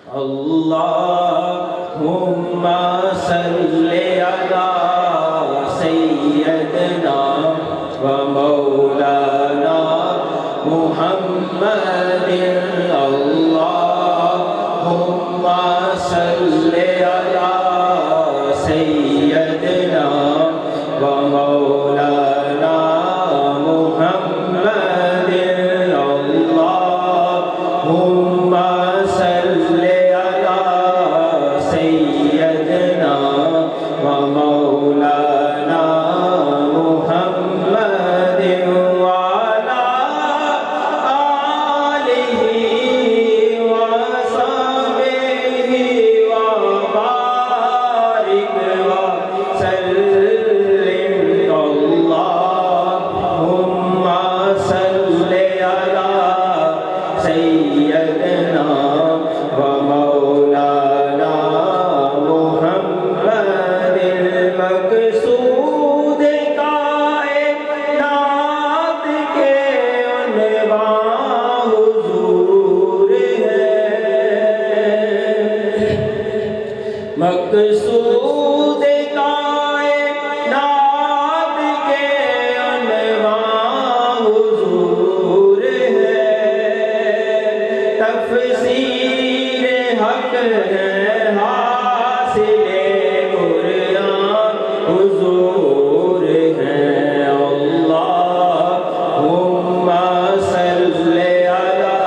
اللهم صل على سيدنا ومولانا محمد اللهم صل على سيدنا ومولانا محمد اللهم صل على سيدنا ومولانا محمد وعلى آله وصحبه وبارك وسلم اللهم صل على سيدنا ومولانا محمد المقصود کائنات کے عنوان حضور ہے مقصود کائنات کے عنوان حضور ہے تفسیر حق ہے حاصل قرآن حضور ہے اللہم صل علی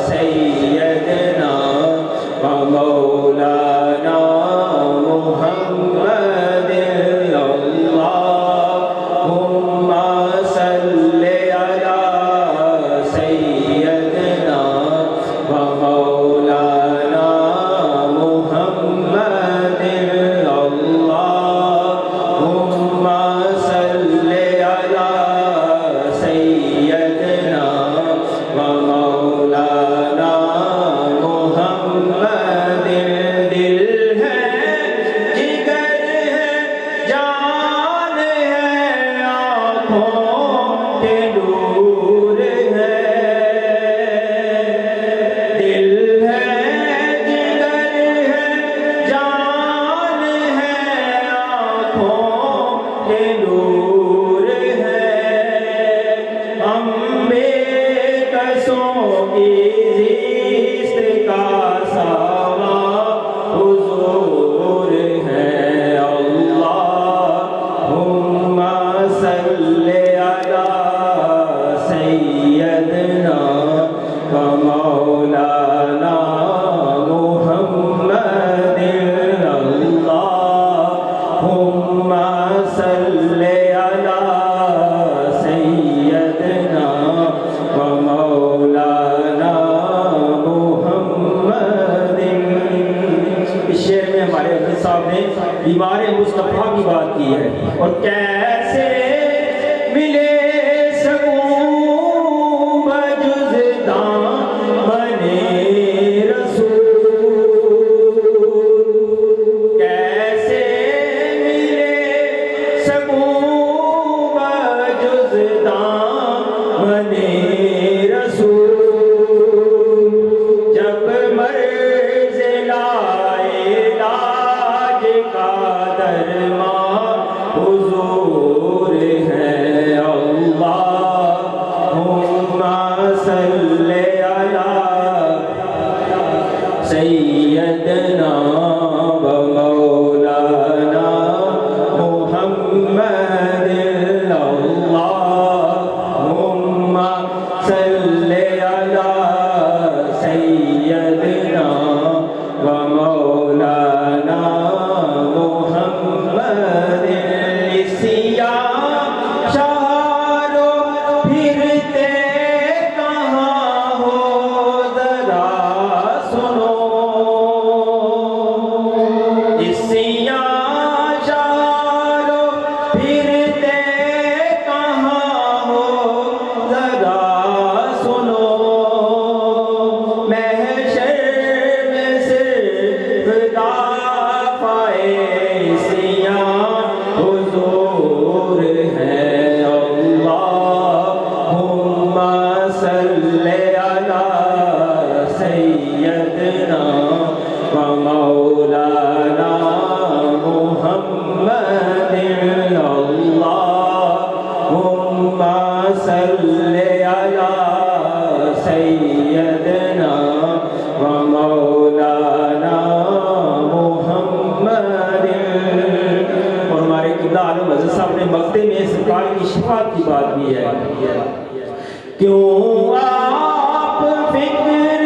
سیدنا ومولانا محمد اللہم صل علی سیدنا ومولانا محمد اللہم صل علی سیدنا ومولانا محمد دل ہے جگر ہے جان ہے آنکھوں کے نور ہے دل ہے جگر ہے جان ہے آنکھوں کے نور ہے ہم بے کسوں کی زیست کا سامان حضور ہے اللہم صل علی سیدنا ومولانا محمد اللہم صل علی سیدنا ومولانا محمد اس شعر میں ہمارے حافظ صاحب نے بیمار مصطفیٰ کی بات کی ہے اور کیسے ملے سکون بجز دامن رسول کیسے ملے سکون بجز دامن رسول جب مرض لائے علاج کا درمان حضور ہے اللہم صل علی سیدنا ومولانا محمد اللہم صل علی سیدنا ومولانا محمد سیاہ شہرو پھرتے کہاں ہو ذرا سنو سیاہ شہرو پھرتے کہاں ہو ذرا سنو محشر میں صرف دافعے سیاہ حضور ہے اللہم صل علی سیدنا کی بات بھی ہے. کیوں آپ فکر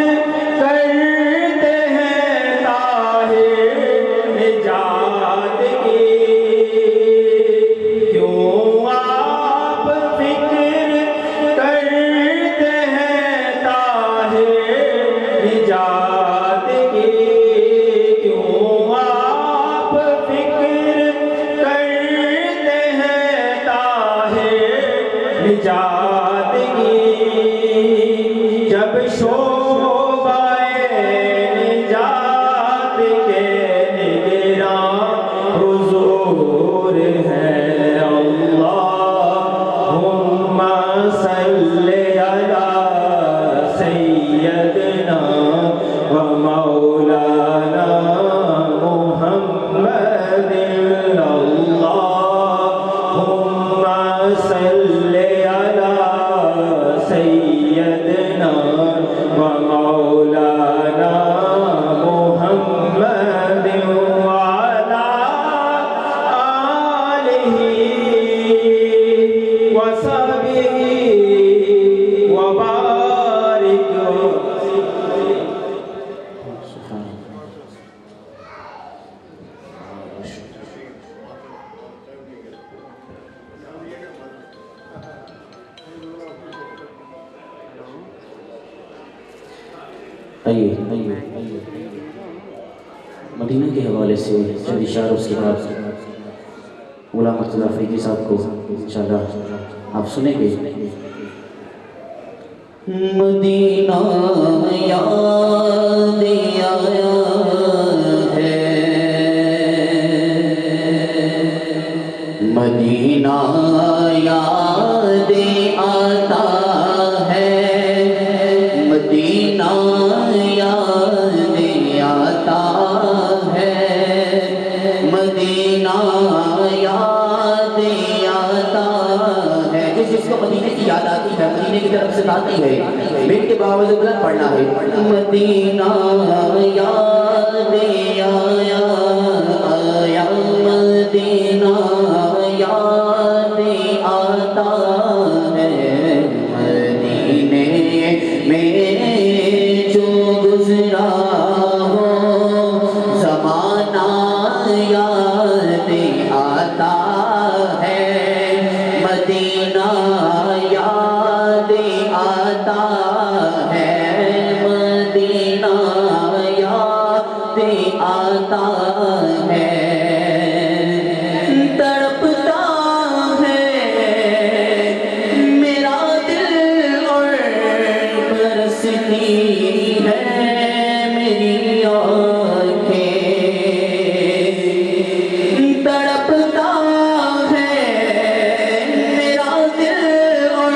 کرتے ہیں طاہر نجات کی؟ کیوں آپ فکر کرتے ہیں طاہر نجات کی؟ کیوں آپ فکر کرتے ہیں طاہر نجات کی؟ جب شعبۂ نجات کے نگراں حضور ہے. اللہم صلی علی سیدنا و مولانا محمد. اللہم صلی علی سیدنا و مولانا محمد وعلی آلہ وصحبہ وبارک. آئیے مدینہ کے حوالے سے چند اشاروں کے بعد غلام مرتضیٰ فیضی صاحب کو انشاءاللہ آپ سنیں گے. مدینہ یاد آیا ہے، مدینہ یاد آتا ہے، مدینہ یاد آتا ہے، مدینہ یاد آتا ہے. جس کو مدینے کی یاد آتی ہے مدینے کی طرف سے آتی ہے بیٹ کے باوجود بلند پڑھنا ہے. مدینہ یاد آیا آیا، مدینہ یاد آتا ہے، مدینے میں جو گزرا ہو زمانہ یاد آتا ہے، مدینہ یاد آتا ہے، مدینہ یاد آتا ہے. تڑپتا ہے میرا دل اور برستی ہے میری آنکھیں، تڑپتا ہے میرا دل اور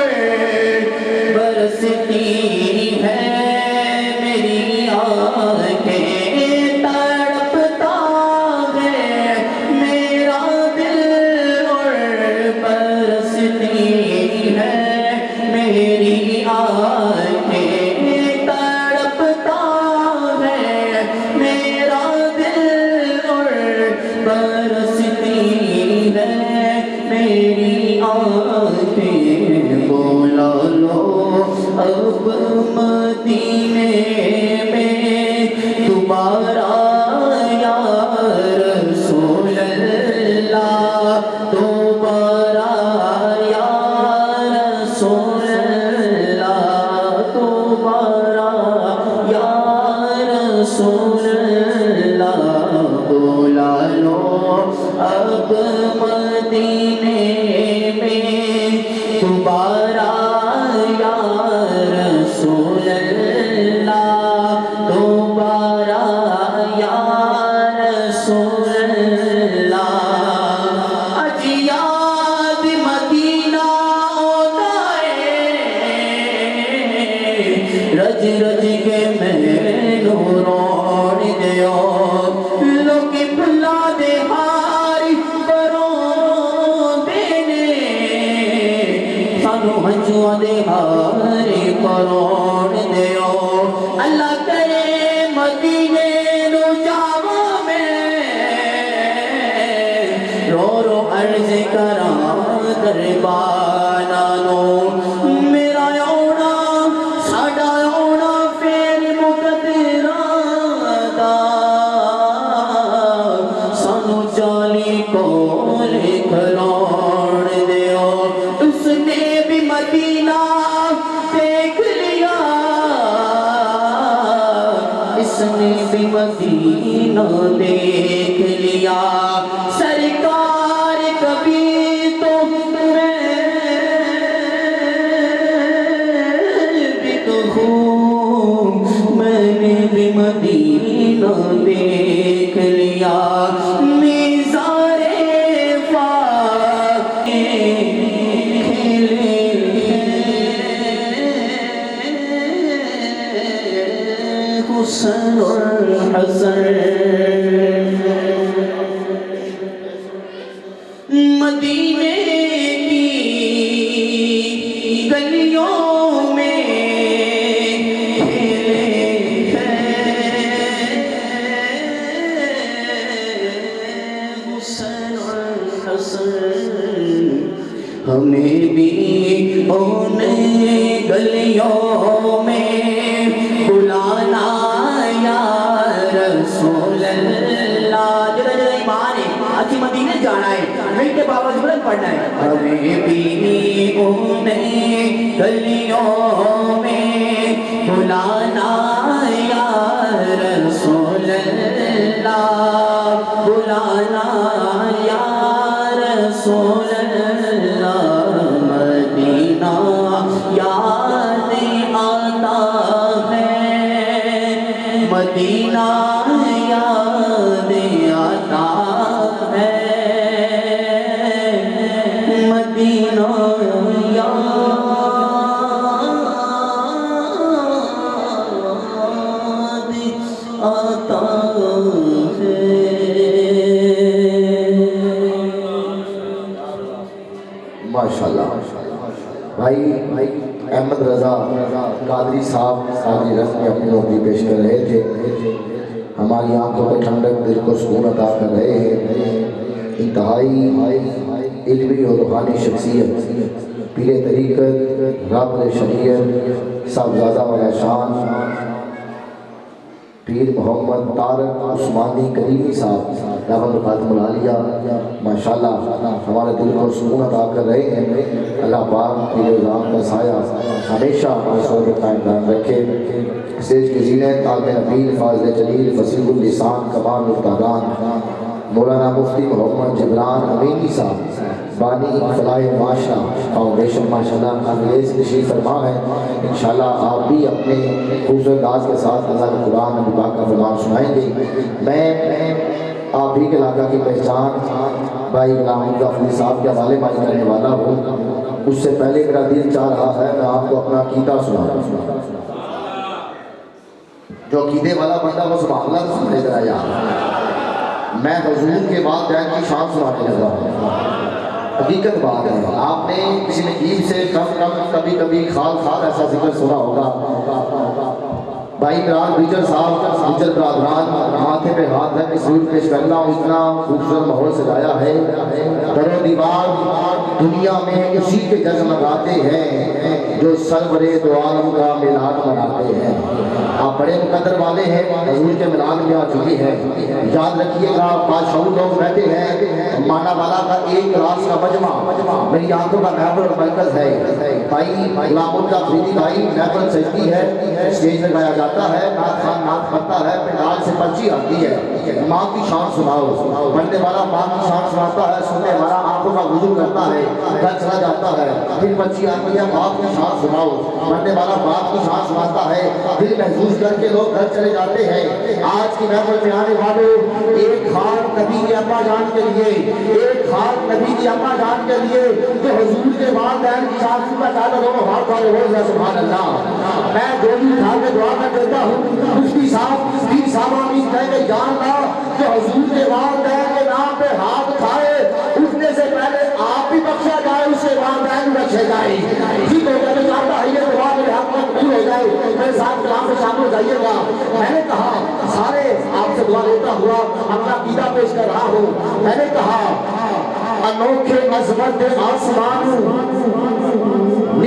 برستی ہے میری آنکھیں، تڑپتا ہے میرا دل اور برستی ہے میری آنکھیں، تڑپتا ہے میرا دل اور برستی ہے میری آنکھیں. بولا لو اب مدینے میں دوبارہ یا رسول اللہ، دوبارہ یا رسول اللہ، دوبارہ یا رسول اللہ. بولا لو اب مدینے میں دوبارہ یا رسول اللہ، دوبارہ یا رسول اللہ. اج یاد مدینہ آتا ہے، رج رج کے مینوں روڑ دیو، لوکی بھلا دے ہاری پروں دینے، سانو ہنجواں دے ہاری پروں دیو. اللہ کرے مدینے نو جاواں میں، رو رو عرض کراں دربان نالوں میرا آنا ساڈا آنا پھر مقدراں دا سانو جالی کول کھلاؤن دیو اس نے بھی مدینہ دیکھ لیا اس نے بھی مدینہ دیکھ لیا سرکار کبھی تو میں بھی کہوں میں نے بھی مدینہ دیکھ لیا میزار فاقے کھلے حسن اور حسن مدینے کی گلیوں میں کھیلے ہیں حسن اور حسن ہمیں بھی ان گلیوں میں بلانا یا رسول اللہ جدہ جدہ ایمان ہے اچھی مدینے جانا ہے مل کے بابا جبرت پڑھنا ہے ہمیں بھی انہیں گلیوں میں بلانا یا رسول اللہ بلانا یا رسول اللہ مدینہ یاد آتا ہے مدینہ یاد آتا ہے مدینہ یاد آتا ہے ماشاءاللہ بھائی احمد رضا قادری صاحب آج رسم میں اپنی نوکری پیش کر رہے تھے ہماری آنکھوں پہ ٹھنڈک دل کو سکون عطا کر رہے ہیں انتہائی علمی اور روحانی شخصیت پیر طریقت رابر شریعت صاحبزادہ والا شان پیر محمد طارق عثمانی کریمی صاحب دعوت خاتم العالیہ ماشاءاللہ ہمارے دل کو سکون عطا کر رہے ہیں اللہ پاک پیر اعظام کا سایہ ہمیشہ ہمارے سر پہ قائم دائم رکھے اسٹیج کے زینت عالم نبیل فاضل جلیل فصیح اللسان کمال القادان مولانا مفتی محمد جبران امینی صاحب بانی فلاح معاشرہ فاؤنڈیشن ماشاءاللہ انگریز تشریف فرما ہے انشاءاللہ آپ بھی اپنے خوبصورت انداز کے ساتھ اللہ کے قرآن نبی پاک کا فرمان سنائیں گے میں آپ ہی کے علاقہ کی پہچان بھائی غلام افضل صاحب کے حوالے بھائی کرنے والا ہوں اس سے پہلے میرا دل چاہ رہا ہے میں آپ کو اپنا عقیدہ سناؤں جو عقیدے والا بندہ وہ سبحان اللہ تو سمجھ رہا یار میں حضور کے بعد بیان کی شان سنانے لگا ہوں حقیقت بات ہے آپ نے کسی نقیب سے کبھی کبھی خال ایسا ذکر سنا ہوگا بھائی بران بیچر صاحب بیچر برادران ماتھے پہ ہاتھ ہے کہ سرود پیش کرنا اتنا خوبصورت ماحول سجایا ہے در و دیوار دنیا میں اسی کے جگمگاتے ہیں جو سرور دو عالم کا میلاد مناتے ہیں آپ بڑے مقدر والے ہیں حضور کے میلاد میں آ چکے ہیں یاد رکھیے گا بادشاہ لوگ بیٹھے ہیں مانا والا کا ایک راس کا مجمع میری آنکھوں کا محفل اور مرکز ہے بھائی غلام اللہ فریدی بھائی محفل سجتی ہے اسٹیج میں گایا جاتا ہے نعت خان نعت پڑھتا ہے پنڈال سے پرچی آتی ہے ماں کی شان سناؤ پڑھنے والا ماں کی شان سناتا ہے سننے والا آنکھوں کا وضو کرتا ہے گھر چلا جاتا ہے پھر پرچی آتی ہے باپ کی شان سناؤ پڑھنے والا باپ کی شان سناتا ہے دل محسوس کر کے لوگ گھر چلے جاتے ہیں آج کی محفل میں آنے والوں ایک خاک نبی کی اپا جان کے لیے ایک خاک نبی کی اپا جان کے لیے جو حضور کے والدین کی شان سننا چاہتا دونوں ہاتھ والے ہو جائے سبحان اللہ میں گولی اٹھا کے دعا میں دیتا ہوں مفتی صاحب پیر صاحب آمین کہہ کے جان لا کہ حضور کے والدین کے نام پہ ہاتھ اٹھائے اٹھنے سے پہلے آپ بھی بخشا جائے اس کے والدین بھی بخشے جائے ٹھیک ہو جائے چاہتا ہے یہ دعا میرے حق میں قبول ہو جائے میرے ساتھ کلام سے شامل ہو جائیے گا میں نے کہا سارے آپ سے دعا لیتا ہوا اپنا عقیدہ پیش کر رہا ہوں میں نے کہا انوکھے عظمت آسمان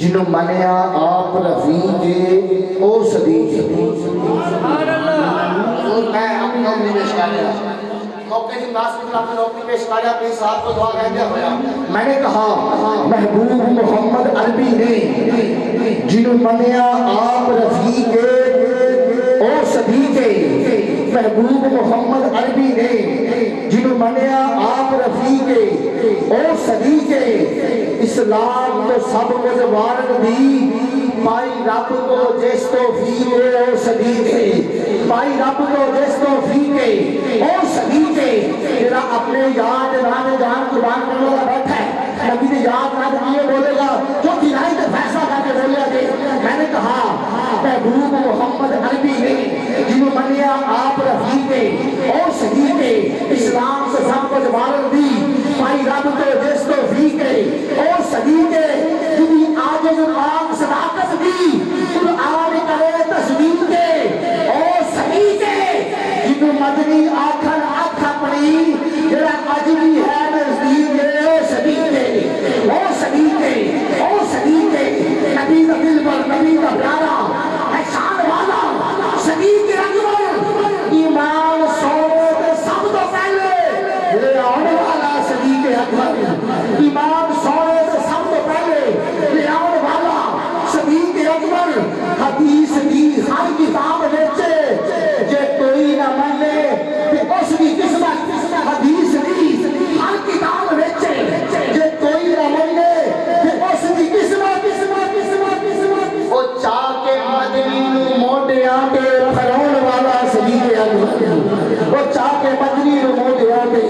جنہوں منیا آپ رفیق او صدیق میں اپنی نوکری پیش کر لیا موقع جی ناسک اپنی نوکری پیش کر لیا اپنی صاحب کو دعا کہتے ہویا میں نے کہا محبوب محمد عربی نے جنہوں منیا آپ رفیق او صدیق محبوب محمد عربی نے جنہوں منیا آپ رفیق او صدیق اسلام تو سب کو وارن دی پائی رب کو جس توفیق او صدیق پائی رب کو جس توفیق او صدیق جرا اپنے یاد رانے جان قربان کرنے والا بیٹھا ہے نبی نے یاد رات کیے بولے گا جو دلائی تو فیصلہ کر کے بولیا دے میں نے کہا محبوب محمد عربی نے جنہوں منیا آپ رفیق او صدیق اسلام سے سب کو وارن دی پائی رب کو جس توفیق او صدیق جنہی آج پاک صداقت دی قرآن کرے تصدیق دے او صدیق جنہوں مدنی آکھن آکھا پڑی جرا عجبی ہے نزدیک او صدیق او صدیق او صدیق نبی کا دل پر نبی کا پیارا احسان والا صدیق اکبر ایمان سوت سب تو پہلے لے آنے والا صدیق اکبر ایمان سوت سب تو پہلے لے آنے والا صدیق اکبر حدیث دی ہر کتاب وچے جے کوئی نہ مانے اس کی قسمت حدیث دی ہر کتاب وچے جے کوئی نہ مانے اس کی قسمت وہ چاہ کے مدنی نو موٹے آتے پھرون والا صدیق اکبر وہ چاہ کے مدنی نو موٹے آتے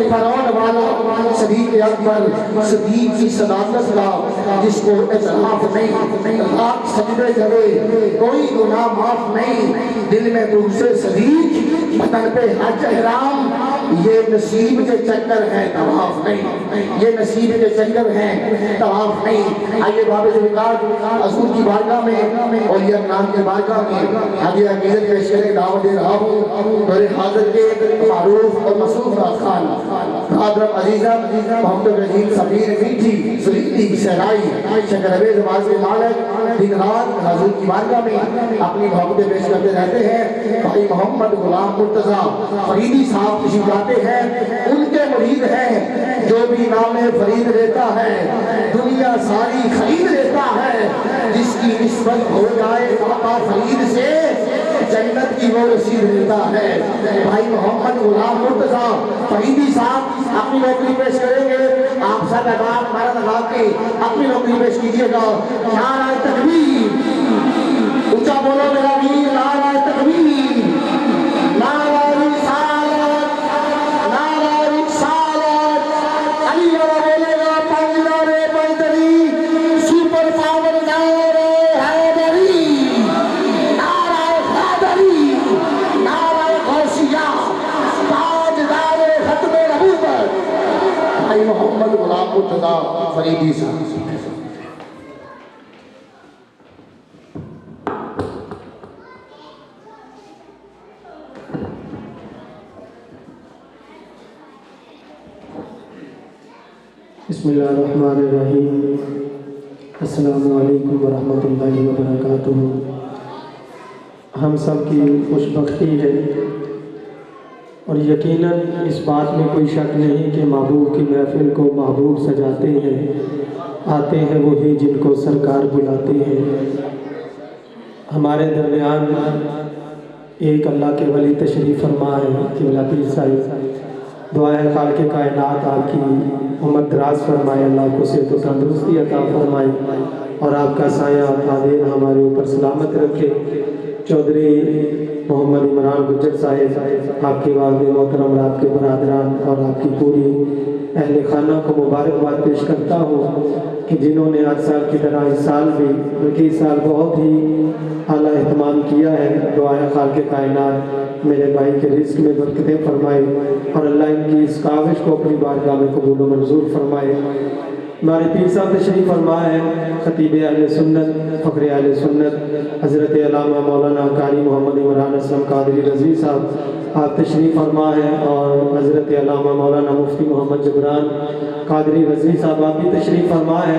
پھرون والا صدیق اکبر صدیق کی صداقت کا جس کو اعتراف نہیں رات سجدے کرے کوئی گناہ معاف نہیں دل میں دوسرے صدیق بدن پہ حج احرام یہ نصیب کے چکر ہے طواف نہیں یہ نصیب کے چکر ہے طواف نہیں آئیے باب ذکر حضور کی بارگاہ میں اولیاء کرام کے بارگاہ میں حاجی عقیدت پیش کرنے دعوت دے رہا ہوں دور حاضر کے معروف اور مصروف خان برادر عزیزہ محمد رحیم سفیر میٹھی سلیتی سہرائی شکر عویز آواز کے مالک دن رات حضور کی بارگاہ میں اپنی محبتیں پیش کرتے رہتے ہیں بھائی محمد غلام مرتضیٰ فریدی صاحب تشریف لاتے ہیں ان کے مرید ہیں جو بھی نام فرید لیتا ہے دنیا ساری خرید لیتا ہے جس کی نسبت ہو جائے آقا فرید سے جنت کی وہ رسید لیتا ہے بھائی محمد غلام مرتضیٰ فریدی صاحب اپنی نوکری پیش کریں گے آپ سب اگاب مرد لگا کے اپنی نوکری پیش کیجئے گا نعرہ تکبیر اونچا بولو میرا ویر نعرہ تکبیر نعرہ رسالت نعرہ رسالت علی والا بولے گا پنج نعرے پیدری سپر پاور نعرہ حیدری نعرہ حیدری نعرہ غوثیہ تاجدار ختم نبوت بھائی محمد غلام مرتضیٰ فریدی صاحب بسم اللہ الرحمن الرحیم السلام علیکم ورحمۃ اللہ وبرکاتہ ہم سب کی خوش بختی ہے اور یقیناً اس بات میں کوئی شک نہیں کہ محبوب کی محفل کو محبوب سجاتے ہیں آتے ہیں وہی جن کو سرکار بلاتے ہیں ہمارے درمیان ایک اللہ کے ولی تشریف فرما ہے قبلہ پیر صاحب دعا ہے خالق کائنات آپ کی عمر دراز فرمائے اللہ کو صحت و تندرستی عطا فرمائے اور آپ کا سایہ قادر ہمارے اوپر سلامت رکھے چودھری محمد عمران گجر صاحب آپ کے والد محترم اور آپ کے برادران اور آپ کی پوری اہل خانہ کو مبارکباد پیش کرتا ہوں کہ جنہوں نے ہر سال کی طرح اس سال بھی بلکہ اس سال بہت ہی اعلیٰ اہتمام کیا ہے دعا ہے خالق کائنات میرے بھائی کے رزق میں برکتیں فرمائے اور اللہ ان کی اس کاوش کو اپنی بارگاہ میں قبول و منظور فرمائے ہمارے پیر صاحب تشریف فرما ہے خطیب اہل سنت فخر اہل سنت حضرت علامہ مولانا قاری محمد عمران اسلم قادری رضوی صاحب آپ تشریف فرما ہے اور حضرت علامہ مولانا مفتی محمد جبران قادری رضوی صاحب آپ بھی تشریف فرما ہے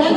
5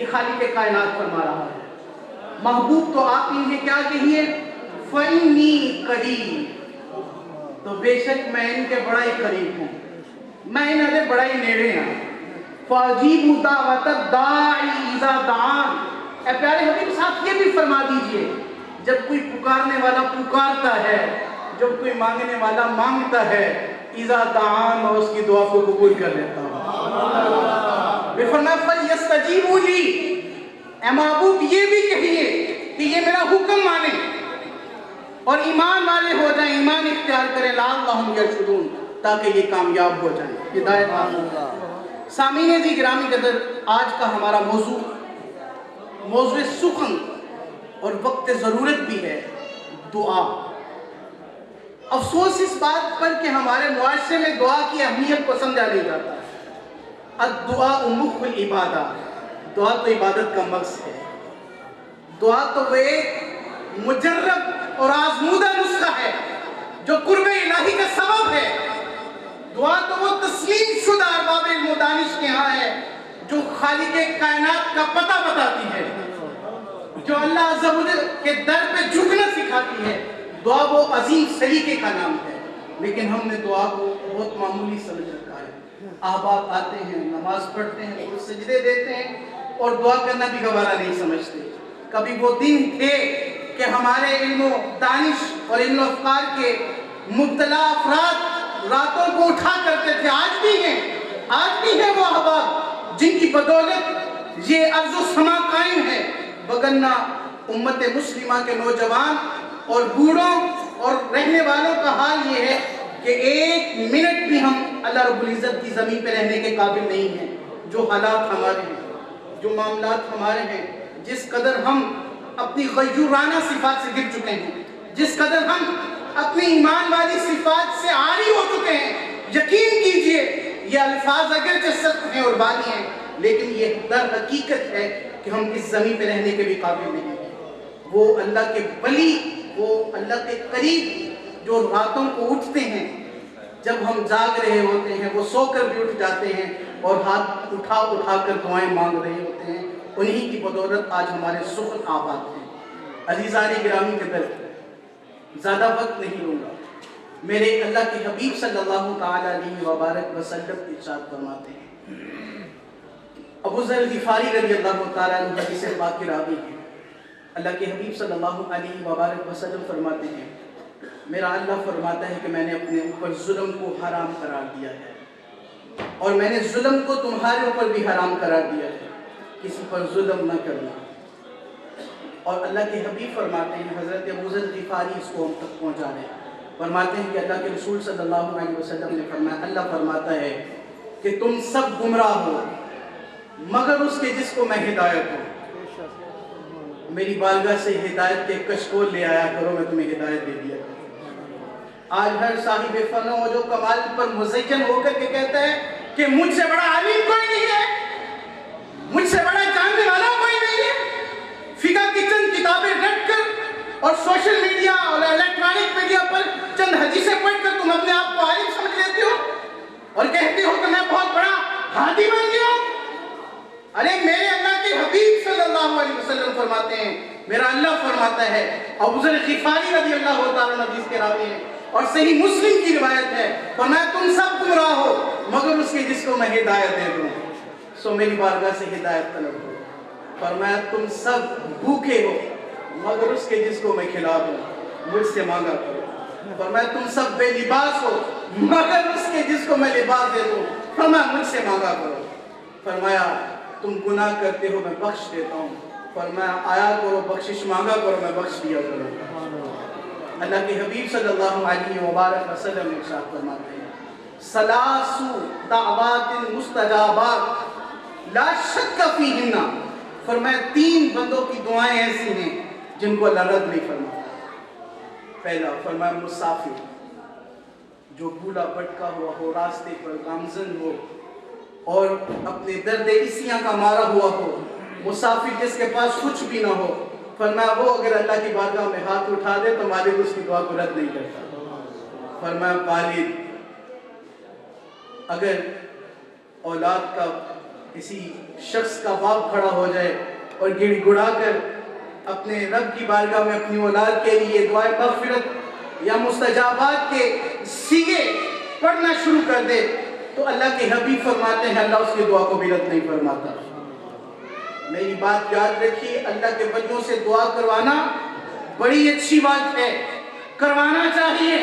یہ خالق کائنات فرما رہا ہے۔ محبوب تو آپ ہی ہیں، کیا کہیے؟ فَإِنِّي قَرِيبٌ، تو بے شک میں ان کے بڑا ہی قریب ہوں، میں انہوں نے بڑا ہی نیڑے ہوں۔ فَأَجِيبُ دَعْوَةَ الدَّاعِ إِذَا دَعَانِ، اے پیارے حبیب صاحب یہ بھی فرما دیجئے، جب کوئی پکارنے والا پکارتا ہے، جب کوئی مانگنے والا مانگتا ہے، اذا دعان، اور اس کی دعا کو قبول کر لیتا ہوں۔ پھر فرمایا فَلْيَسْتَجِيبُوا لِي، اے محبوب یہ بھی کہیے کہ یہ میرا حکم مانیں اور ایمان والے ہو جائیں، ایمان اختیار کریں، لَعَلَّهُمْ يَرْشُدُونَ، تاکہ یہ کامیاب ہو جائیں، ہدایت حاصل کریں۔ سامعین جی گرامی قدر، آج کا ہمارا موضوع سخن اور وقت ضرورت بھی ہے، دعا۔ افسوس اس بات پر کہ ہمارے معاشرے میں دعا کی اہمیت کو سمجھا نہیں جاتا۔ الدعاء مخ العبادہ، دعا تو عبادت کا مغز ہے، دعا تو وہ ایک مجرب اور آزمودہ نسخہ ہے جو قرب الہی کا سبب ہے۔ دعا تو وہ تسلیم شدہ ارباب علم و دانش کے ہاں ہے جو خالق کائنات کا پتہ بتاتی ہے، جو اللہ عز و جل کے در پہ جھکنا سکھاتی ہے۔ دعا وہ عظیم سلیقے کا نام ہے، لیکن ہم نے دعا کو بہت معمولی سمجھ رکھا ہے۔ احباب آتے ہیں، نماز پڑھتے ہیں، سجدے دیتے ہیں اور دعا کرنا بھی گوارا نہیں سمجھتے۔ کبھی وہ دن تھے کہ ہمارے علم و دانش اور علم و افکار کے مبتلا افراد راتوں کو اٹھا کرتے تھے، آج بھی ہیں وہ احباب جن کی بدولت یہ ارض و سما قائم ہے، وگرنہ امت مسلمہ کے نوجوان اور بوڑھوں اور رہنے والوں کا حال یہ ہے کہ ایک منٹ بھی ہم اللہ رب العزت کی زمین پہ رہنے کے قابل نہیں ہیں۔ جو حالات ہمارے ہیں، جو معاملات ہمارے ہیں، جس قدر ہم اپنی غیورانہ صفات سے گر چکے ہیں، جس قدر ہم اپنی ایمان والی صفات سے عاری ہو چکے ہیں، یقین کیجئے یہ الفاظ اگرچہ سخت ہیں اور بانی ہیں، لیکن یہ در حقیقت ہے کہ ہم اس زمین پہ رہنے کے بھی قابل نہیں ہیں۔ وہ اللہ کے ولی، وہ اللہ کے قریب جو راتوں کو اٹھتے ہیں، جب ہم جاگ رہے ہوتے ہیں وہ سو کر بھی اٹھ جاتے ہیں اور ہاتھ اٹھا کر دعائیں مانگ رہے ہوتے ہیں، انہی کی بدولت آج ہمارے سخن آباد ہیں۔ عزیزان گرامی قدر، زیادہ وقت نہیں لوں گا، میرے اللہ کے حبیب صلی اللہ تعالی علیہ وبارک وسلم ارشاد فرماتے ہیں۔ ابو ذر غفاری رضی اللہ تعالی عنہ حدیث پاک کے راوی ہیں، اللہ کے حبیب صلی اللہ علیہ وبارک وسلم فرماتے ہیں، میرا اللہ فرماتا ہے کہ میں نے اپنے اوپر ظلم کو حرام قرار دیا ہے اور میں نے ظلم کو تمہارے اوپر بھی حرام قرار دیا ہے، کسی پر ظلم نہ کرنا۔ اور اللہ کے حبیب فرماتے ہیں، حضرت ابو ذر غفاری اس کو ہم تک پہنچا رہے ہیں، فرماتے ہیں کہ اللہ کے رسول صلی اللہ علیہ وسلم نے فرمایا، اللہ فرماتا ہے کہ تم سب گمراہ ہو مگر اس کے جس کو میں ہدایت ہوں، میری بارگاہ سے ہدایت کے کشکول لے آیا کرو، میں تمہیں ہدایت دے دیا کروں۔ آج ہر صاحب فن ہو جو کمال پر مزین ہو کر کے کہتا ہے کہ مجھ سے بڑا عالم کوئی نہیں ہے، مجھ سے بڑا جاننے والا کوئی نہیں ہے، فقہ کی چند کتابیں رکھ کر اور سوشل میڈیا اور الیکٹرانک میڈیا پر چند حدیثیں پڑھ کر تم اپنے آپ کو عالم سمجھ لیتے ہو اور کہتے ہو کہ میں بہت بڑا ہادی بن گیا ہوں۔ ارے میرے اللہ کے حبیب صلی اللہ علیہ وسلم فرماتے ہیں، میرا اللہ فرماتا ہے، ابو ذر غفاری رضی اللہ تعالیٰ عنہ حدیث کے راوی ہیں اور صحیح مسلم کی روایت ہے، فرمایا تم سب گمراہ ہو مگر اس کے جس کو میں ہدایت دے دوں، سو میری بارگاہ سے ہدایت طلب ہو۔ فرمایا تم سب بھوکے ہو مگر اس کے جس کو میں کھلا دوں، مجھ سے مانگا کرو۔ فرمایا تم سب بے لباس ہو مگر اس کے جس کو میں لباس دے دوں، فرمایا مجھ سے مانگا کرو۔ فرمایا تم گناہ کرتے ہو میں بخش دیتا ہوں، فرمایا آیا کرو بخشش مانگا کرو میں بخش دیا کروں۔ اللہ کے حبیب صلی اللہ علیہ وبارک وسلم نے ارشاد فرماتے ہیں، ثلاث دعوات مستجابات لا شک فیہن، فرمایا تین بندوں کی دعائیں ایسی ہیں جن کو اللہ رد نہیں فرماتا۔ پہلا فرمایا مسافر جو بھولا بھٹکا ہوا ہو، راستے پر گامزن ہو اور اپنے درد اسیاں کا مارا ہوا ہو، مسافر جس کے پاس کچھ بھی نہ ہو، فرمایا وہ اگر اللہ کی بارگاہ میں ہاتھ اٹھا دے تو مالک اس کی دعا کو رد نہیں کرتا۔ فرمایا والد اگر اولاد کا کسی شخص کا باپ کھڑا ہو جائے اور گڑ گڑا کر اپنے رب کی بارگاہ میں اپنی اولاد کے لیے دعائے مغفرت یا مستجابات کے سیغے پڑھنا شروع کر دے تو اللہ کے حبیب فرماتے ہیں اللہ اس کی دعا کو بھی رد نہیں فرماتا. میری بات یاد رکھیے, اللہ کے بندوں سے دعا کروانا بڑی اچھی بات ہے, کروانا چاہیے.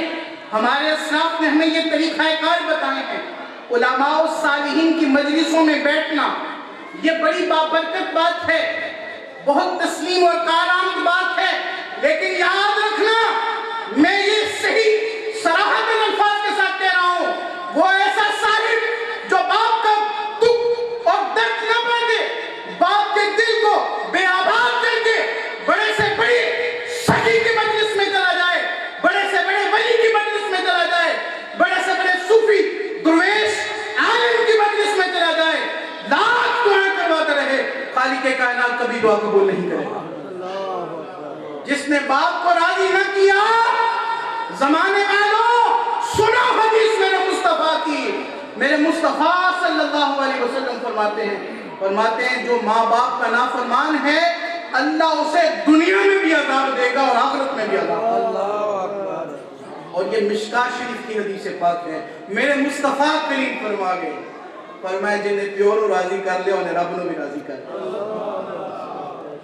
ہمارے اسلاف نے ہمیں یہ طریقہ کار بتائے ہیں. علماء و صالحین کی مجلسوں میں بیٹھنا یہ بڑی بابرکت بات ہے, بہت تسلیم اور کارآمد بات ہے. لیکن یاد رکھنا, میں یہ صحیح صراحت الفاظ کے ساتھ کہہ رہا ہوں, وہ ایسا صاحب جو باپ کا دکھ اور درد نہ پڑے, باپ کے دل کو بے آباد کر کے بڑے سے بڑی سخی کی مجلس میں چلا جائے, بڑے سے بڑے ولی کی مجلس میں چلا جائے, بڑے سے بڑے صوفی درویش عالم کی مجلس میں چلا جائے, لاکھ دعائیں کرواتا رہے, خالق کائنات کبھی دعا قبول نہیں کرے گا. جس نے باپ کو راضی نہ کیا, زمانے والوں سنو حدیث میرے مصطفیٰ کی. میرے مصطفیٰ صلی اللہ علیہ وسلم فرماتے ہیں جو ماں باپ کا نافرمان ہے اللہ اسے دنیا میں بھی عذاب دے گا اور آخرت میں بھی عذاب دے گا. اور یہ مشکاہ شریف کی حدیث پاک ہے. میرے مصطفیٰ کریم فرما گئے, فرمایا جنہیں پیورو راضی کر لے انہیں رب نے بھی راضی کر لیا.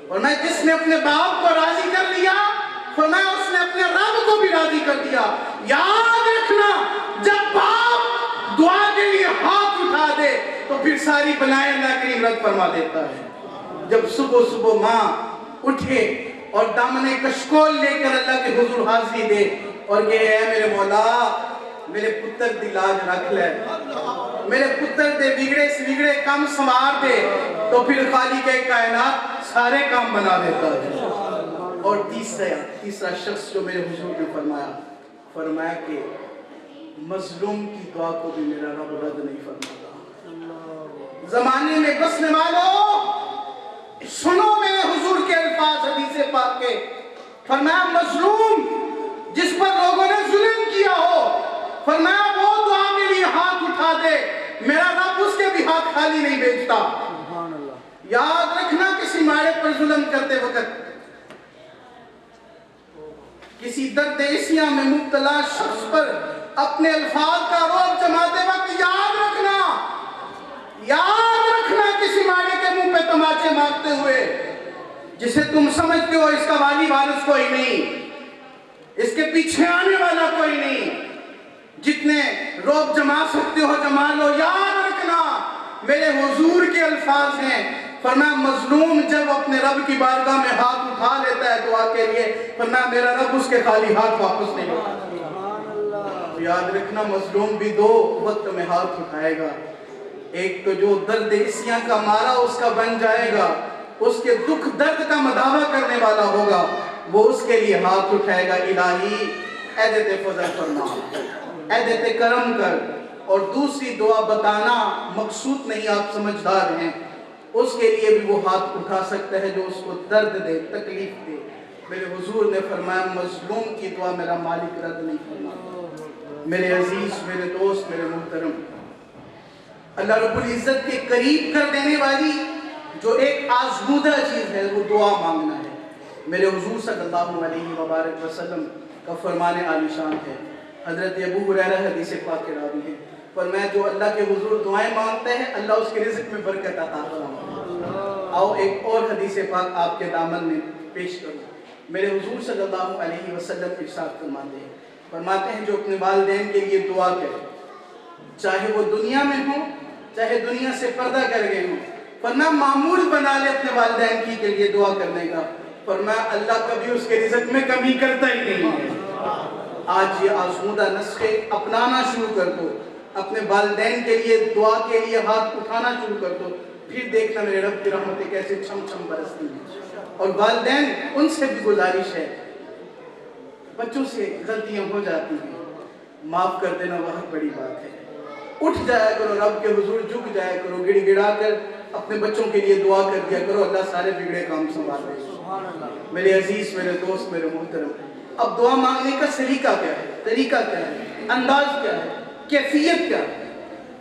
فرمایا جس نے اپنے باپ کو راضی کر لیا, فرمایا اس نے اپنے رب کو بھی راضی کر دیا. یاد رکھنا, جب باپ دعا کے لیے ہاتھ اٹھا دے تو پھر ساری بلائیں اللہ کریم رد فرما دیتا ہے. جب صبح صبح ماں اٹھے اور دامن کشکول لے کر اللہ کے حضور حاضری دے اور کہ اے میرے مولا میرے پتر دی لاج رکھ لے, میرے پتر دے بگڑے کام سنوار دے, تو پھر خالق کائنات سارے کام بنا دیتا ہے. اور تیسرا شخص جو میرے حضور نے فرمایا کہ مظلوم کی دعا کو بھی میرا رب رد نہیں فرماتا. زمانے میں بسنے والوں سنو میرے حضور کے الفاظ حدیث پاک کے. فرمایا مظلوم جس پر لوگوں نے ظلم کیا ہو, فرمایا وہ دعا کے لیے ہاتھ اٹھا دے, میرا رب اس کے بھی ہاتھ خالی نہیں بھیجتا. یاد رکھنا, کسی مارے پر ظلم کرتے وقت, کسی درد عصیاں میں مبتلا شخص پر اپنے الفاظ کا روب جماتے وقت یاد رکھنا کسی مارے کے منہ پہ تماچے مارتے ہوئے جسے تم سمجھتے ہو اس کا والی وارث کوئی نہیں, اس کے پیچھے آنے والا کوئی نہیں, جتنے روب جما سکتے ہو جما لو. یاد رکھنا میرے حضور کے الفاظ ہیں, فرمایا مظلوم جب اپنے رب کی بارگاہ میں ہاتھ اٹھا لیتا ہے دعا کے لیے, فرمایا میرا رب اس کے خالی ہاتھ واپس نہیں ہوتا. یاد رکھنا مظلوم بھی دو وقت میں ہاتھ اٹھائے گا. ایک تو جو درد عصیاں کا مارا اس کا بن جائے گا, اس کے دکھ درد کا مداوع کرنے والا ہوگا, وہ اس کے لیے ہاتھ اٹھائے گا. الہی اے دیتے فضل فرما, اے دیتے کرم کر. اور دوسری دعا بتانا مقصود نہیں, آپ سمجھدار ہیں, اس کے لیے بھی وہ ہاتھ اٹھا سکتا ہے جو اس کو درد دے, تکلیف دے. میرے حضور نے فرمایا مظلوم کی دعا میرا مالک رد نہیں فرماتا. میرے عزیز, میرے دوست, میرے محترم, اللہ رب العزت کے قریب کر دینے والی جو ایک آزمودہ چیز ہے وہ دعا مانگنا ہے. میرے حضور صلی اللہ علیہ وبارک وسلم کا فرمان عالی شان ہے. حضرت ابو ہریرہ حدیث پاک کے راوی ہیں, فرمایا جو اللہ کے حضور دعائیں مانگتے ہیں اللہ اس کے رزق میں برکت عطا فرماتا ہے. آؤ ایک اور حدیث پاک آپ کے دامن میں پیش کروں. میرے حضور صلی اللہ علیہ وسلم ارشاد فرماتے ہیں جو اپنے والدین کے لیے دعا کرے, چاہے وہ دنیا میں ہوں چاہے دنیا سے پردہ کر گئے ہوں, فرمایا معمول بنا لے اپنے والدین کی کے لیے دعا کرنے کا, فرمایا اللہ کبھی اس کے رزق میں کمی کرتا ہی نہیں ہے. آج یہ آزمودہ نسخے اپنانا شروع کر دو, اپنے والدین کے لیے دعا کے لیے ہاتھ اٹھانا شروع کر دو, پھر دیکھنا میرے رب کی رحمتیں کیسے چھم چھم برستی ہیں. اور والدین ان سے بھی گزارش ہے, بچوں سے غلطیاں ہو جاتی ہیں, معاف کر دینا بہت بڑی بات ہے. اٹھ جایا کرو رب کے حضور, جھک جایا کرو, گڑ گڑا کر اپنے بچوں کے لیے دعا کر دیا کرو, اللہ سارے بگڑے کام سنبھال لے. میرے عزیز, میرے دوست, میرے محترم, اب دعا مانگنے کا سلیقہ کیا ہے, طریقہ کیا ہے, انداز کیا ہے, کیفیت کیا ہے.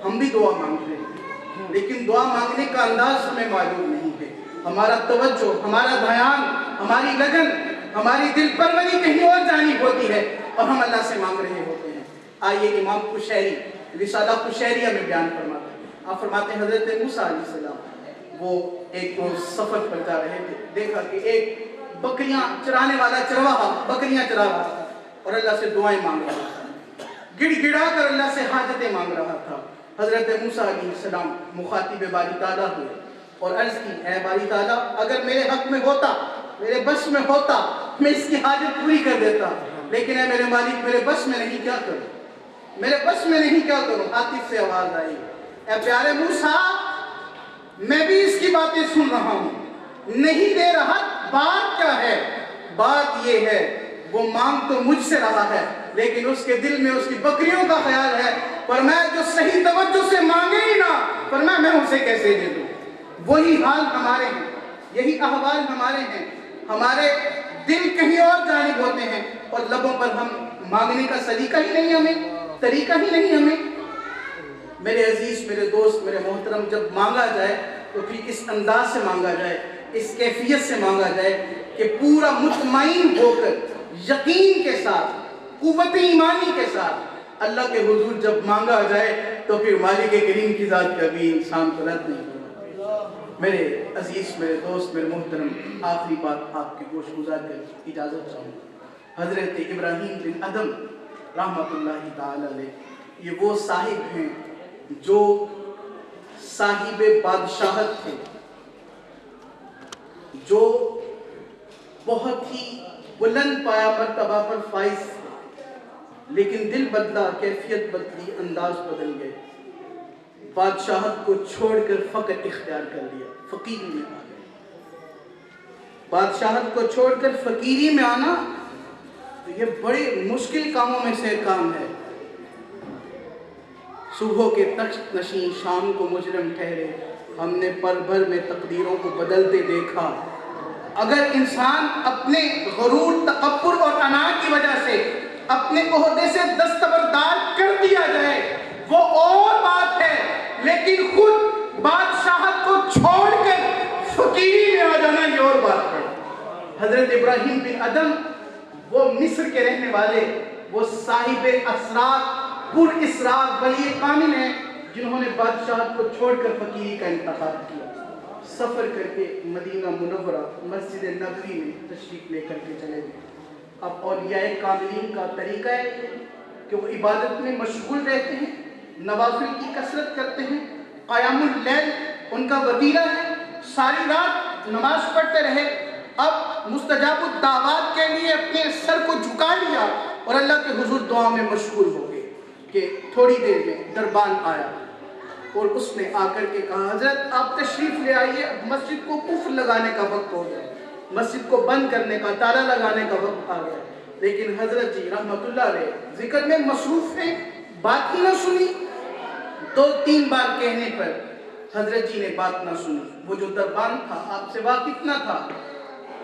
ہم بھی دعا مانگتے ہیں, لیکن دعا مانگنے کا انداز ہمیں معلوم نہیں ہے. ہمارا توجہ، ہمارا دھیان، ہماری لگن، ہماری دل پروری کہیں اور جانب ہوتی ہے اور ہم اللہ سے مانگ رہے ہوتے ہیں. آئیے امام قشیری رسالہ قشیریہ میں بیان فرماتے ہیں. آپ فرماتے ہیں حضرت موسیٰ علیہ السلام وہ ایک روز سفر پر جا رہے تھے. دیکھا کہ ایک بکریاں چرانے والا چرواہا بکریاں چرا رہا تھا اور اللہ سے دعائیں مانگ رہا تھا، گڑ گڑا کر اللہ سے حاجتیں مانگ رہا تھا. حضرت موسیٰ علیہ السلام مخاطب باری تعالیٰ ہوئے اور عرض کی، اے باری تعالیٰ اگر میرے حق میں ہوتا، میرے بس میں ہوتا، میں اس کی حاجت پوری کر دیتا، لیکن اے میرے مالک میرے بس میں نہیں، کیا کروں، میرے بس میں نہیں، کیا کروں. عاطف سے آواز آئی، اے پیارے موسیٰ میں بھی اس کی باتیں سن رہا ہوں، نہیں دے رہا. بات کیا ہے؟ بات یہ ہے وہ مانگ تو مجھ سے رہا ہے لیکن اس کے دل میں اس کی بکریوں کا خیال ہے. فرمایا جو صحیح توجہ سے مانگے ہی نہ، فرمایا میں اسے کیسے دے دوں. وہی حال ہمارے ہیں، یہی احوال ہمارے ہیں. ہمارے دل کہیں اور جانب ہوتے ہیں اور لبوں پر ہم مانگنے کا سلیقہ ہی نہیں، ہمیں طریقہ ہی نہیں ہمیں. میرے عزیز، میرے دوست، میرے محترم، جب مانگا جائے تو پھر اس انداز سے مانگا جائے، اس کیفیت سے مانگا جائے کہ پورا مطمئن ہو کر، یقین کے ساتھ، قوت ایمانی کے ساتھ اللہ کے حضور جب مانگا جائے تو پھر مالک کریم کی ذات کبھی انسان کو رد نہیں ہوگا. میرے عزیز، میرے دوست، میرے محترم، آخری بات آپ کی گوش گزار کر اجازت چاہوں. حضرت ابراہیم بن ادم رحمۃ اللہ تعالی علیہ یہ وہ صاحب ہیں جو صاحب بادشاہت تھے، جو بہت ہی بلند پایا مرتبہ پر فائز تھے، لیکن دل بدلا، کیفیت بدلی، انداز بدل گئے. بادشاہت کو چھوڑ کر فقر اختیار کر لیا، فقیری میں آ گئے. بادشاہت کو چھوڑ کر فقیری میں آنا تو یہ بڑے مشکل کاموں میں سے کام ہے. صبح کے تخت نشین شام کو مجرم ٹھہرے، ہم نے پل بھر میں تقدیروں کو بدلتے دیکھا. اگر انسان اپنے غرور، تکبر اور انا کی وجہ سے اپنے عہدے سے دستبردار کر دیا جائے وہ اور بات ہے، لیکن خود بادشاہت کو چھوڑ کر فقیری میں آ جانا یہ اور بات ہے. حضرت ابراہیم بن ادم وہ مصر کے رہنے والے، وہ صاحب اسرار، پر اسرار ولی کامل ہیں جنہوں نے بادشاہت کو چھوڑ کر فقیری کا انتخاب کیا. سفر کر کے مدینہ منورہ مسجد نبوی میں تشریف لے کر کے چلے گئے. اب اولیاء کاملین کا طریقہ ہے کہ وہ عبادت میں مشغول رہتے ہیں، نوافل کی کثرت کرتے ہیں، قیام اللیل ان کا وتیرہ ہے، ساری رات نماز پڑھتے رہے. اب مستجاب الدعوات کے لیے اپنے سر کو جھکا لیا اور اللہ کے حضور دعا میں مشغول ہو گئے کہ تھوڑی دیر میں دربان آیا اور اس نے آ کر کے کہا، حضرت آپ تشریف لے آئیے، مسجد کو قفل لگانے کا وقت ہو گیا، مسجد کو بند کرنے کا، تالا لگانے کا وقت آ گیا. لیکن حضرت جی رحمت اللہ علیہ ذکر میں مصروف ہیں، بات ہی نہ سنی. 2-3 بار کہنے پر حضرت جی نے بات نہ سنی. وہ جو دربان تھا آپ سے واقف نہ تھا،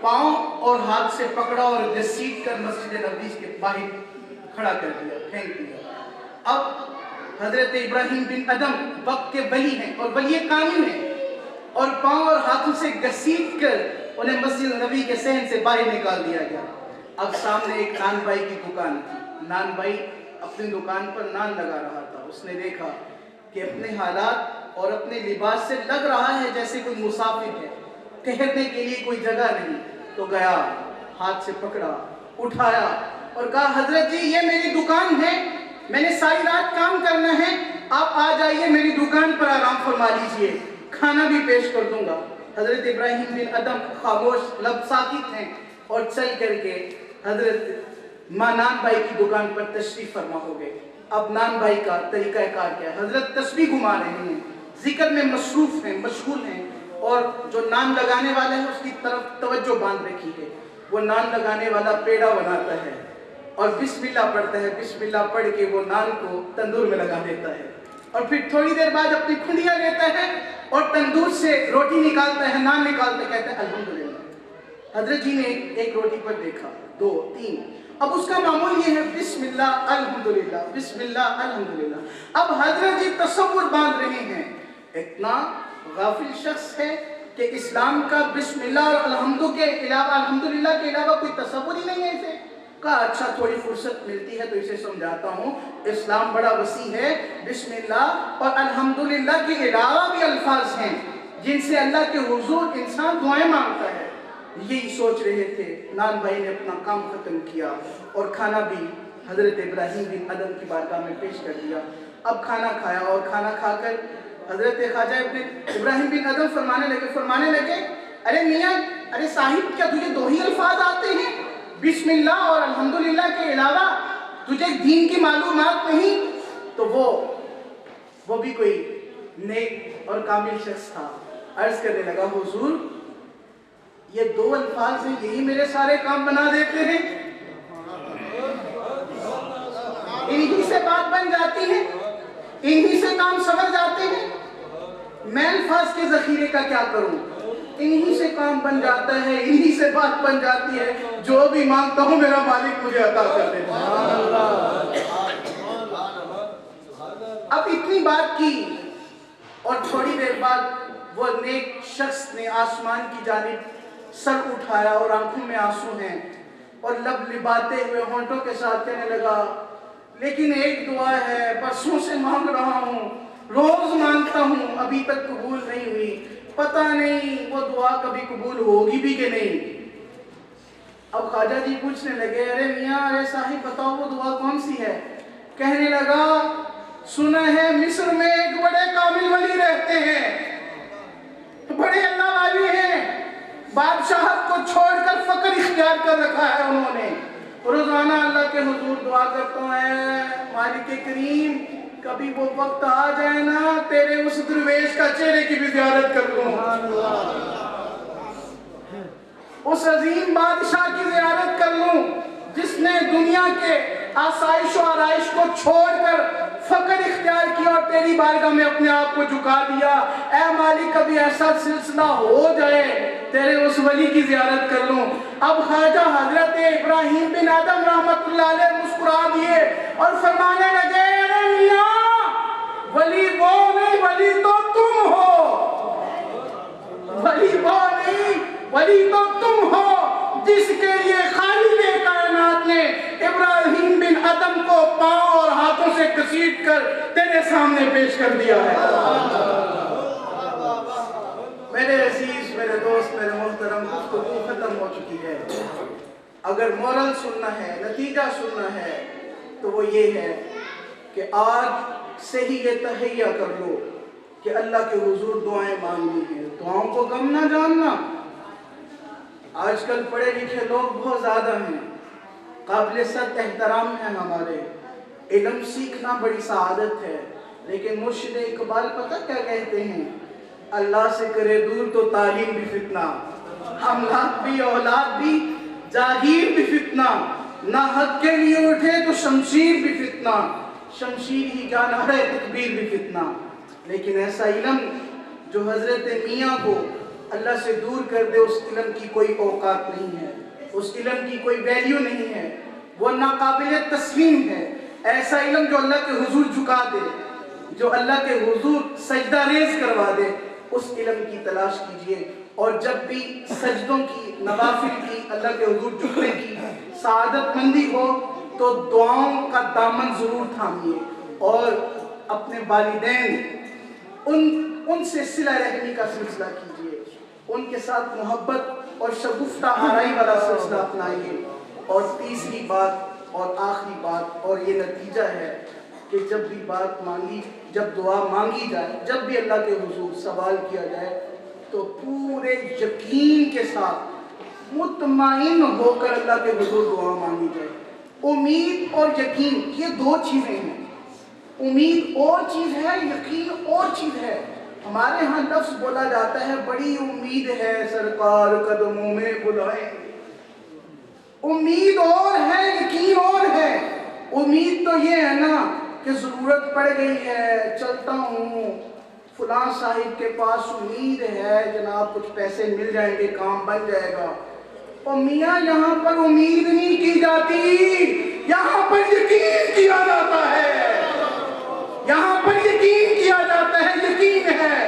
پاؤں اور ہاتھ سے پکڑا اور گھسیٹ کر مسجد نبوی کے باہر کھڑا کر دیا، پھینک دیا. اب حضرت ابراہیم بن ادم وقت کے ولی ہیں اور ولی کامل ہیں اور پاؤں اور ہاتھوں سے گھسیٹ کر انہیں مسجد نبوی کے صحن سے باہر نکال دیا گیا. اب سامنے ایک نان بھائی کی دکان تھی. نان بھائی اپنی دکان پر نان لگا رہا تھا. اس نے دیکھا کہ اپنے حالات اور اپنے لباس سے لگ رہا ہے جیسے کوئی مسافر ہے، ٹھہرنے کے لیے کوئی جگہ نہیں. تو گیا، ہاتھ سے پکڑا، اٹھایا اور کہا، حضرت جی یہ میری دکان ہے، میں نے ساری رات کام کرنا ہے، آپ آ جائیے میری دکان پر آرام فرما لیجئے، کھانا بھی پیش کر دوں گا. حضرت ابراہیم بن ادم خاموش، لب ساکت ہیں اور چل کر کے حضرت نان بھائی کی دکان پر تشریف فرما ہو گئے. اب نان بھائی کا طریقہ کار کیا ہے؟ حضرت تسبیح گھما رہے ہیں، ذکر میں مصروف ہیں، مشغول ہیں اور جو نان لگانے والا ہے اس کی طرف توجہ باندھ رکھی ہے. وہ نان لگانے والا پیڑا بناتا ہے اور بسم اللہ پڑھتا ہے. بسم اللہ پڑھ کے وہ نان کو تندور میں لگا دیتا ہے اور پھر تھوڑی دیر بعد اپنی کھنڈیاں لیتا ہے اور تندور سے روٹی نکالتا ہے، نان نکالتا ہے، کہتا ہے الحمدللہ. حضرت جی نے ایک روٹی پر دیکھا، 2 3. اب اس کا معمول یہ ہے بسم اللہ الحمدللہ، بسم اللہ الحمدللہ. اب حضرت جی تصور باندھ رہے ہیں اتنا غافل شخص ہے کہ اسلام کا بسم اللہ اور الحمدللہ کے علاوہ کوئی تصور ہی نہیں ہے اسے. کہا اچھا تھوڑی فرصت ملتی ہے تو اسے سمجھاتا ہوں. اسلام بڑا وسیع ہے. بسم اللہ اور الحمدللہ کے علاوہ بھی الفاظ ہیں جن سے اللہ کے حضور انسان دعائیں مانگتا ہے. یہی سوچ رہے تھے. نان بھائی نے اپنا کام ختم کیا اور کھانا بھی حضرت ابراہیم بن ادم کی بارگاہ میں پیش کر دیا. اب کھانا کھایا اور کھانا کھا کر حضرت خواجہ ابراہیم بن ادم فرمانے لگے ارے میاں، ارے صاحب، کیا تجھے دو ہی الفاظ آتے ہیں بسم اللہ اور الحمدللہ کے علاوہ؟ تجھے دین کی معلومات نہیں؟ تو وہ بھی کوئی نیک اور کامل شخص تھا. عرض کرنے لگا حضور یہ دو الفاظ ہیں، یہی میرے سارے کام بنا دیتے ہیں. انہی سے بات بن جاتی ہے، انہی سے کام سمجھ جاتے ہیں. میں الفاظ کے ذخیرے کا کیا کروں؟ انہی سے کام بن جاتا ہے، انہی سے بات بن جاتی ہے. جو بھی مانگتا ہوں میرا مالک مجھے عطا کر دیتا ہے. اب اتنی بات کی اور تھوڑی دیر بعد وہ نیک شخص نے آسمان کی جانب سر اٹھایا اور آنکھوں میں آنسو ہیں اور لب لباتے ہوئے ہونٹوں کے ساتھ کہنے لگا لیکن ایک دعا ہے، برسوں سے مانگ رہا ہوں، روز مانگتا ہوں، ابھی تک قبول نہیں ہوئی. پتہ نہیں وہ دعا کبھی قبول ہوگی بھی کہ نہیں. اب خواجہ جی پوچھنے لگے ارے میاں، ارے صاحب بتاؤ وہ دعا کون سی ہے؟ کہنے لگا سنا ہے مصر میں ایک بڑے کامل ولی رہتے ہیں، بڑے اللہ والی ہیں، بادشاہت کو چھوڑ کر فقر اختیار کر رکھا ہے انہوں نے. روزانہ اللہ کے حضور دعا کرتا ہوں اے مالک کریم کبھی وہ وقت آ جائے نا تیرے اس درویش کا چہرے کی بھی زیارت کر لوں، اس عظیم بادشاہ کی زیارت کر لوں جس نے دنیا کے آسائش و آرائش کو چھوڑ کر فقر اختیار کیا اور تیری بارگاہ میں اپنے آپ کو جھکا دیا. اے مالک کبھی ایسا سلسلہ ہو جائے تیرے اس ولی کی زیارت کر لوں. اب خواجہ حضرت ابراہیم بن ادم رحمت اللہ علیہ مسکرا دیے اور فرمانے لگے ارے میاں، ولی وہ نہیں، ولی تو تم ہو. ولی وہ نہیں، ولی تو تم ہو جس کے لیے خالق کائنات نے ابراہیم بن ادم کو پاؤں اور ہاتھوں سے گھسیٹ کر تیرے سامنے پیش کر دیا ہے. میرے عزیز، میرے دوست، میرے محترم، گفتگو ختم ہو چکی ہے. اگر مورل سننا ہے، نتیجہ سننا ہے تو وہ یہ ہے کہ آج سے ہی یہ تہیہ کر لو کہ اللہ کے حضور دعائیں مانگنی ہیں. دعاؤں کو غم نہ جاننا. آج کل پڑھے لکھے لوگ بہت زیادہ ہیں، قابل صد احترام ہیں ہمارے، علم سیکھنا بڑی سعادت ہے، لیکن مرشد اقبال پتہ کیا کہتے ہیں؟ اللہ سے کرے دور تو تعلیم بھی فتنہ، املاک بھی اولاد بھی جاگیر بھی فتنہ، نہ حق کے لیے اٹھے تو شمشیر بھی فتنہ، شمشیر ہی کیا نعرہ تکبیر بھی فتنہ. لیکن ایسا علم جو حضرت میاں کو اللہ سے دور کر دے، اس علم کی کوئی اوقات نہیں ہے، اس علم کی کوئی ویلیو نہیں ہے، وہ ناقابل تسلیم ہے. ایسا علم جو اللہ کے حضور جھکا دے، جو اللہ کے حضور سجدہ ریز کروا دے، اس علم کی تلاش کیجئے. اور جب بھی سجدوں کی، نوافل کی، اللہ کے حضور جھکنے کی سعادت مندی ہو تو دعاؤں کا دامن ضرور تھامیے اور اپنے والدین ان سے صلہ رحمی کا سلسلہ کیجئے، ان کے ساتھ محبت اور شگفتہ آرائی والا سلسلہ اپنائیے. اور تیسری بات اور آخری بات اور یہ نتیجہ ہے کہ جب بھی بات مانگی، جب دعا مانگی جائے، جب بھی اللہ کے حضور سوال کیا جائے تو پورے یقین کے ساتھ مطمئن ہو کر اللہ کے حضور دعا مانگی جائے. امید اور یقین یہ دو چیزیں ہیں. امید اور چیز ہے، یقین اور چیز ہے. ہمارے ہاں لفظ بولا جاتا ہے بڑی امید ہے سرکار قدموں میں بلائیں. امید اور ہے، یقین اور ہے. امید تو یہ ہے نا کہ ضرورت پڑ گئی ہے، چلتا ہوں فلاں صاحب کے پاس امید ہے جناب کچھ پیسے مل جائیں گے، کام بن جائے گا. اور میاں یہاں پر امید نہیں کی جاتی، یہاں پر یقین کیا جاتا ہے. یہاں پر یقین کیا جاتا ہے. یقین ہے